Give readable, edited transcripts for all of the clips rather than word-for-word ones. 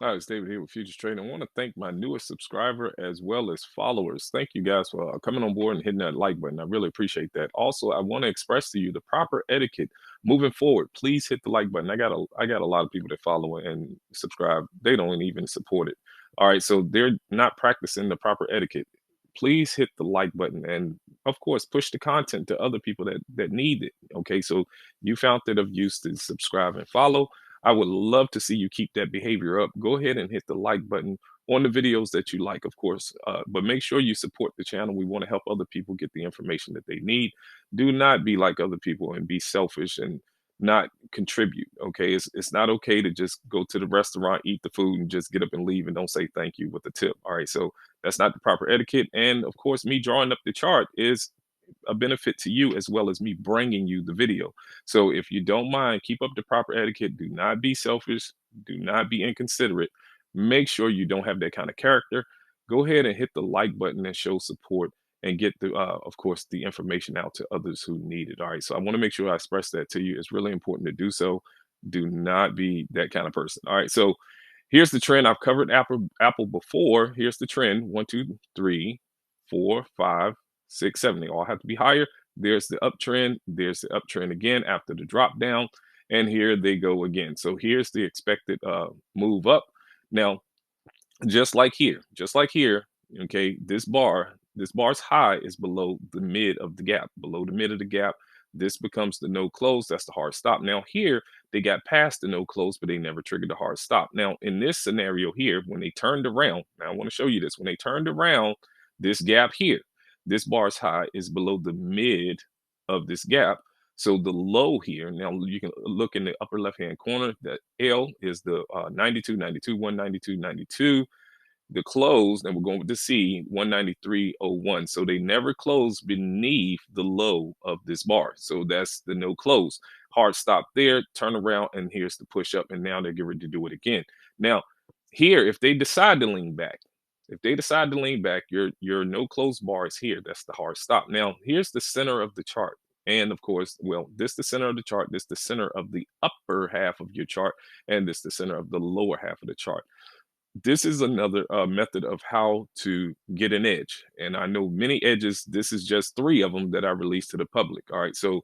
Hi, it's David here with Futures Trading. I want to thank my newest subscriber as well as followers. Thank you guys for coming on board and hitting that like button. I really appreciate that. Also, I want to express to you the proper etiquette moving forward. Please hit the like button. I got a lot of people that follow and subscribe. They don't even support it. All right, so they're not practicing the proper etiquette. Please hit the like button and of course push the content to other people that need it. Okay, so you found it of use to subscribe and follow. I would love to see you keep that behavior up. Go ahead and hit the like button on the videos that you like, of course, but make sure you support the channel. We want to help other people get the information that they need. Do not be like other people and be selfish and not contribute. Okay, it's not okay to just go to the restaurant, eat the food, and just get up and leave and don't say thank you with a tip. All right, so that's not the proper etiquette. And of course, me drawing up the chart is a benefit to you as well as me bringing you the video. So if you don't mind, keep up the proper etiquette. Do not be selfish. Do not be inconsiderate. Make sure you don't have that kind of character. Go ahead and hit the like button and show support and get the, of course, the information out to others who need it. All right. So I want to make sure I express that to you. It's really important to do so. Do not be that kind of person. All right. So here's the trend. I've covered Apple before. Here's the trend. 1, 2, 3, 4, 5, 6, 7. They all have to be higher. There's the uptrend. There's the uptrend again after the drop down. And here they go again. So here's the expected move up. Now, just like here, okay, this bar's high is below the mid of the gap, below the mid of the gap. This becomes the no close. That's the hard stop. Now here they got past the no close, but they never triggered the hard stop. Now in this scenario here, when they turned around, now I want to show you this. When they turned around, this gap here, this bar's high is below the mid of this gap. So the low here, now you can look in the upper left-hand corner, that L is the 92, 92, 192, 92. The close, and we're going with the C, 193.01. So they never closed beneath the low of this bar. So that's the no close. Hard stop there, turn around, and here's the push up. And now they're getting ready to do it again. Now, here, if they decide to lean back, your no close bar is here. That's the hard stop. Now, here's the center of the chart. And of course, well, this the center of the chart, this the center of the upper half of your chart, and this the center of the lower half of the chart. This is another method of how to get an edge. And I know many edges. This is just 3 of them that I released to the public. All right. So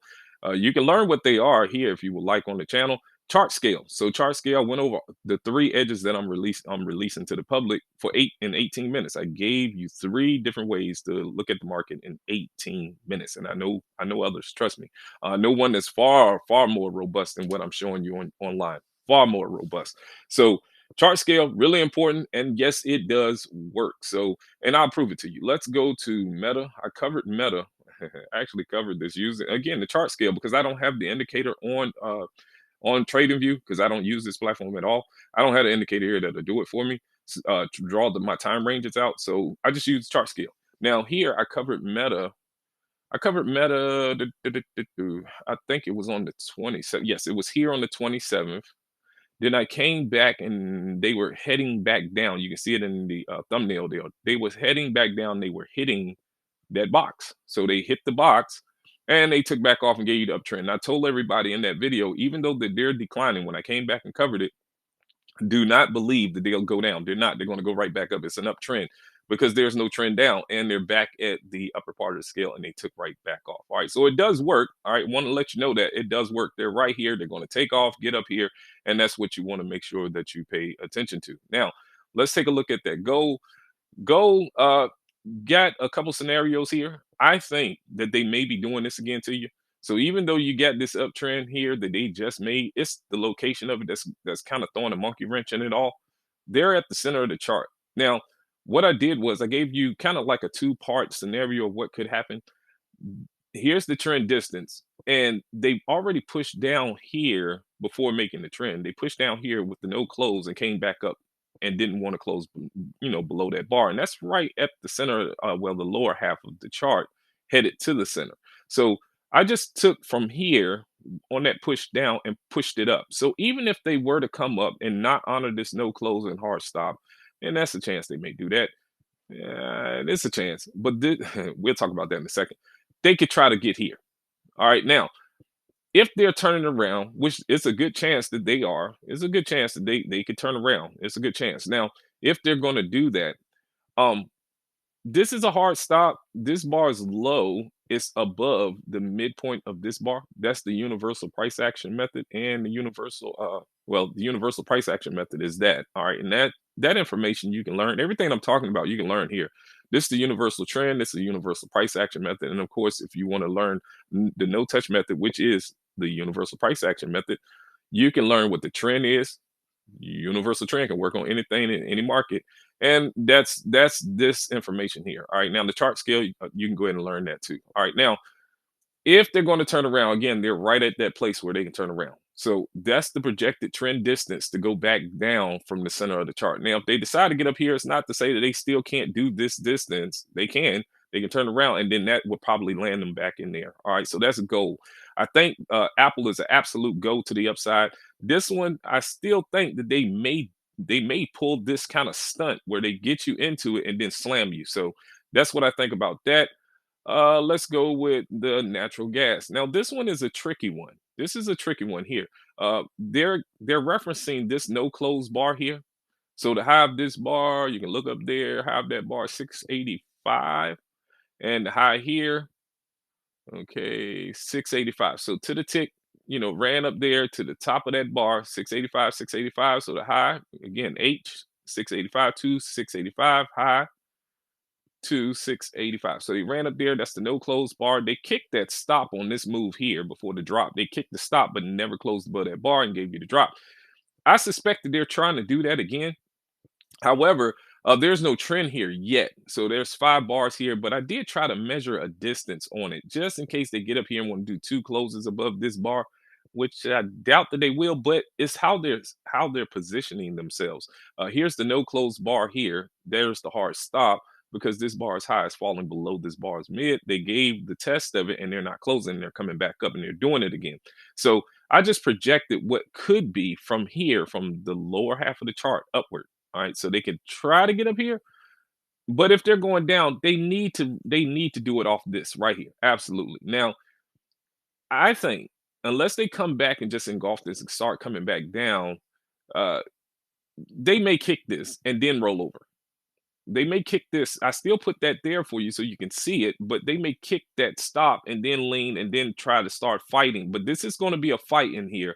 you can learn what they are here if you would like on the channel. Chart scale. So chart scale went over the 3 edges that I'm releasing to the public for 18 minutes. I gave you 3 different ways to look at the market in 18 minutes. And I know others, trust me. No one that's far more robust than what I'm showing you online. Far more robust. So chart scale, really important. And yes, it does work. So, and I'll prove it to you. Let's go to Meta. I covered Meta. I actually covered this using, again, the chart scale because I don't have the indicator on TradingView because I don't use this platform at all. I don't have an indicator here that'll do it for me to draw my time ranges out. So I just use chart scale. Now here I covered Meta. I think it was on the 27th. Yes, it was here on the 27th. Then I came back and they were heading back down. You can see it in the thumbnail there. They was heading back down. They were hitting that box. So they hit the box and they took back off and gave you the uptrend. And I told everybody in that video, even though they're declining, when I came back and covered it, do not believe that they'll go down. They're not. They're going to go right back up. It's an uptrend because there's no trend down and they're back at the upper part of the scale and they took right back off. All right. So it does work. All right. Want to let you know that it does work. They're right here. They're going to take off, get up here. And that's what you want to make sure that you pay attention to. Now, let's take a look at that. Go, got a couple scenarios here. I think that they may be doing this again to you. So even though you got this uptrend here that they just made, it's the location of it that's kind of throwing a monkey wrench in it all. They're at the center of the chart. Now, what I did was I gave you kind of like a 2-part scenario of what could happen. Here's the trend distance, and they've already pushed down here before making the trend. They pushed down here with the no close and came back up and didn't want to close, below that bar. And that's right at the center, the lower half of the chart headed to the center. So I just took from here on that push down and pushed it up. So even if they were to come up and not honor this no close and hard stop, and that's a chance they may do that. Yeah, it's a chance, but we'll talk about that in a second. They could try to get here. All right, now If they're turning around, which it's a good chance that they are, it's a good chance that they could turn around. It's a good chance. Now, if they're going to do that, um, this is a hard stop. This bar is low. It's above the midpoint of this bar. That's the universal price action method, and the universal the universal price action method is that. All right. And that information you can learn. Everything I'm talking about, you can learn here. This is the universal trend, this is the universal price action method. And of course, if you want to learn the no touch method, which is the universal price action method, you can learn what the trend is. Universal trend can work on anything in any market, and that's this information here. All right, now the chart scale, you can go ahead and learn that too. All right, now if they're going to turn around again, they're right at that place where they can turn around. So that's the projected trend distance to go back down from the center of the chart. Now, if they decide to get up here, it's not to say that they still can't do this distance. They can turn around, and then that would probably land them back in there. All right, so that's a goal. I think Apple is an absolute go to the upside. This one, I still think that they may pull this kind of stunt where they get you into it and then slam you. So that's what I think about that. Let's go with the natural gas. Now, this one is a tricky one. This is a tricky one here. They're referencing this no close bar here. So to have this bar, you can look up there, have that bar 685, and the high here, okay, 685. So to the tick, ran up there to the top of that bar, 685, 685. So the high, again, H, 685 to 685, high to 685. So they ran up there. That's the no close bar. They kicked that stop on this move here before the drop. They kicked the stop, but never closed above that bar and gave you the drop. I suspect that they're trying to do that again. However, there's no trend here yet. So there's 5 bars here, but I did try to measure a distance on it just in case they get up here and want to do 2 closes above this bar, which I doubt that they will, but it's how they're positioning themselves. Here's the no close bar here. There's the hard stop because this bar is high, is falling below this bar's mid. They gave the test of it and they're not closing, they're coming back up and they're doing it again. So I just projected what could be from here, from the lower half of the chart upward. All right, so they could try to get up here, but if they're going down, they need to do it off this right here. Absolutely. Now, I think unless they come back and just engulf this and start coming back down, uh, they may kick this and then roll over. They may kick this. I still put that there for you so you can see it, but they may kick that stop and then lean and then try to start fighting. But this is going to be a fight in here.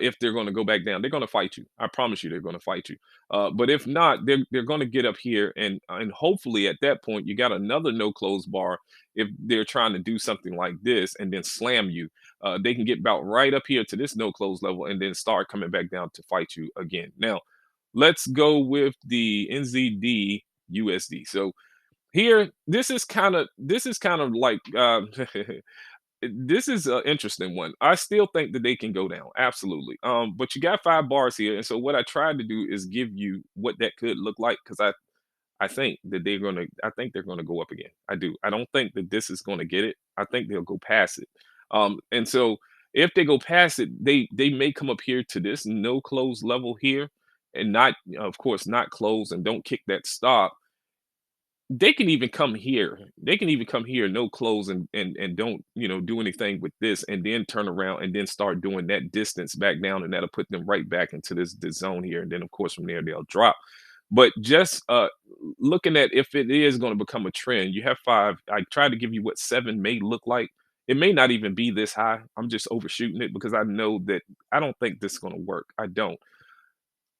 If they're going to go back down, they're going to fight you. I promise you, they're going to fight you. But if not, they're going to get up here and hopefully at that point you got another no close bar. If they're trying to do something like this and then slam you, they can get about right up here to this no close level and then start coming back down to fight you again. Now, let's go with the NZD USD. So here, this is kind of like this is an interesting one. I still think that they can go down, absolutely. But you got 5 bars here, and so what I tried to do is give you what that could look like because I think that I think they're gonna go up again. I do. I don't think that this is gonna get it. I think they'll go past it. And so if they go past it, they may come up here to this no close level here and not, of course, not close and don't kick that stop. They can even come here. They can even come here, no close, and don't, do anything with this, and then turn around and then start doing that distance back down, and that'll put them right back into this zone here. And then of course from there they'll drop. But just looking at if it is going to become a trend, you have 5. I tried to give you what 7 may look like. It may not even be this high. I'm just overshooting it because I know that I don't think this is going to work. I don't.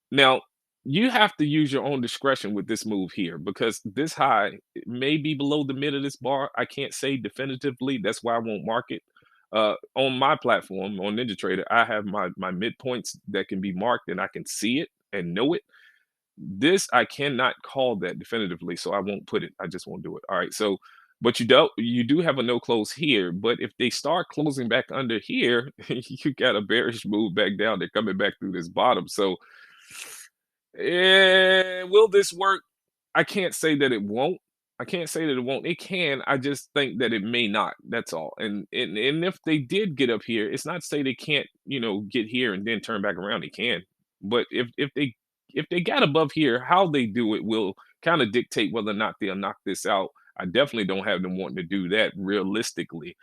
Now, you have to use your own discretion with this move here because this high may be below the mid of this bar. I can't say definitively. That's why I won't mark it. On my platform, on NinjaTrader, I have my midpoints that can be marked and I can see it and know it. This I cannot call that definitively, so I won't put it. I just won't do it. All right. So, but you do have a no close here. But if they start closing back under here, you got a bearish move back down. They're coming back through this bottom. So will this work? I can't say that it won't. I can't say that it won't. It can. I just think that it may not. That's all. And if they did get up here, it's not to say they can't, get here and then turn back around. They can. But if they got above here, how they do it will kind of dictate whether or not they'll knock this out. I definitely don't have them wanting to do that realistically.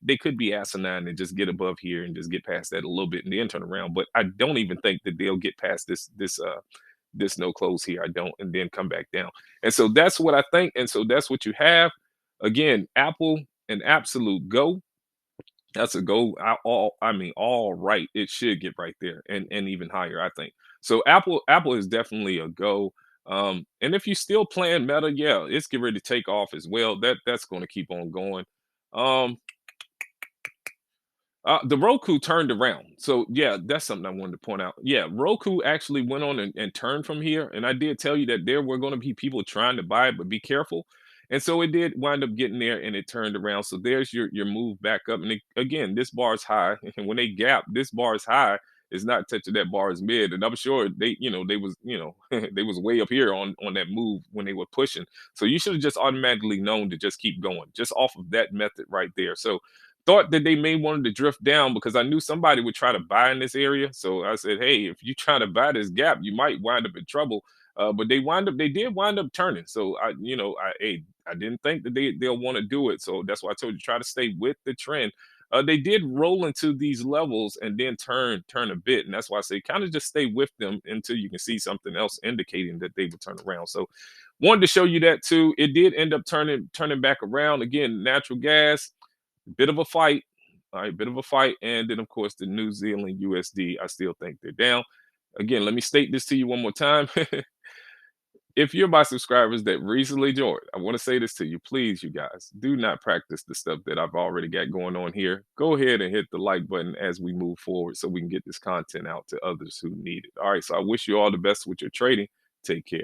they could be asinine and just get above here and just get past that a little bit and then turn around. But I don't even think that they'll get past this no close here. I don't, and then come back down. And so that's what I think. And so that's what you have. Again, Apple, an absolute go. That's a go. I mean, all right. It should get right there and even higher, I think. So Apple is definitely a go. And if you still playing Meta, yeah, it's getting ready to take off as well. That's going to keep on going. Um, the Roku turned around. So yeah, that's something I wanted to point out. Yeah, Roku actually went on and turned from here. And I did tell you that there were going to be people trying to buy it, but be careful. And so it did wind up getting there and it turned around. So there's your move back up. And again, this bar is high. And when they gap, this bar is high. It's not touching that bar is mid. And I'm sure they was, they was way up here on that move when they were pushing. So you should have just automatically known to just keep going, just off of that method right there. So thought that they may wanted to drift down because I knew somebody would try to buy in this area. So I said, hey, if you try to buy this gap, you might wind up in trouble. But they did wind up turning. So I didn't think that they'll want to do it. So that's why I told you try to stay with the trend. They did roll into these levels and then turn a bit, and that's why I say kind of just stay with them until you can see something else indicating that they would turn around. So wanted to show you that too. It did end up turning back around again. Natural gas, bit of a fight. All right, bit of a fight. And then, of course, the New Zealand USD, I still think they're down. Again, let me state this to you one more time. If you're my subscribers that recently joined, I want to say this to you. Please, you guys, do not practice the stuff that I've already got going on here. Go ahead and hit the like button as we move forward so we can get this content out to others who need it. All right, so I wish you all the best with your trading. Take care.